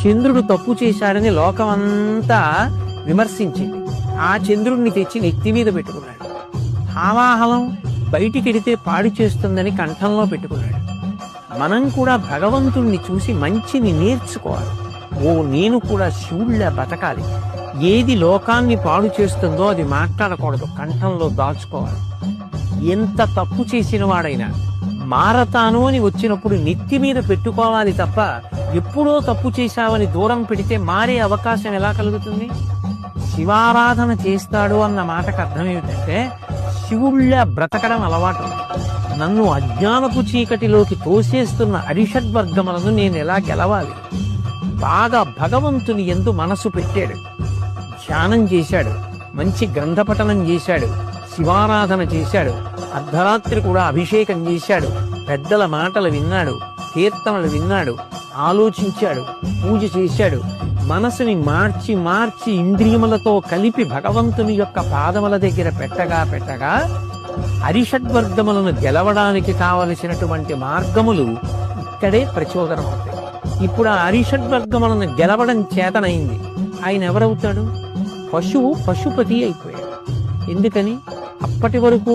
చంద్రుడు తప్పు చేశాడని లోకమంతా విమర్శించింది. ఆ చంద్రుడిని తెచ్చి నెత్తి మీద పెట్టుకున్నాడు. హావాహలం బయటికెడితే పాడు చేస్తుందని కంఠంలో పెట్టుకున్నాడు. మనం కూడా భగవంతుణ్ణి చూసి మంచిని నేర్చుకోవాలి. నేను కూడా శివుళ్ళ బతకాలి. ఏది లోకాన్ని పాడు చేస్తుందో అది మాట్లాడకూడదు, కంఠంలో దాచుకోవాలి. ఎంత తప్పు చేసిన వాడైనా మారతాను అని వచ్చినప్పుడు నెత్తి మీద పెట్టుకోవాలి తప్ప ఎప్పుడో తప్పు చేశావని దూరం పెడితే మారే అవకాశం ఎలా కలుగుతుంది? శివారాధన చేస్తాడు అన్న మాటకు అర్థం ఏమిటంటే శివుళ్ళ బ్రతకడం అలవాటు. నన్ను అజ్ఞానపు చీకటిలోకి తోసేస్తున్న అరిషడ్వర్గములను నేను ఎలా గెలవాలి? బాగా భగవంతుని యందు మనసు పెట్టాడు, ధ్యానం చేశాడు, మంచి గ్రంథపఠనం చేశాడు, శివారాధన చేశాడు, అర్ధరాత్రి కూడా అభిషేకం చేశాడు, పెద్దల మాటలు విన్నాడు, కీర్తనలు విన్నాడు, ఆలోచించాడు, పూజ చేశాడు. మనసుని మార్చి మార్చి ఇంద్రియములతో కలిపి భగవంతుని యొక్క పాదముల దగ్గర పెట్టగా అరిషడ్వర్గములను గెలవడానికి కావలసినటువంటి మార్గములు ఇక్కడే ప్రచోదనం అవుతాయి. ఇప్పుడు ఆ అరిషడ్వర్గములను గెలవడం చేతనైంది. ఆయన ఎవరవుతాడు? పశువు పశుపతి అయిపోయాడు. ఎందుకని? అప్పటి వరకు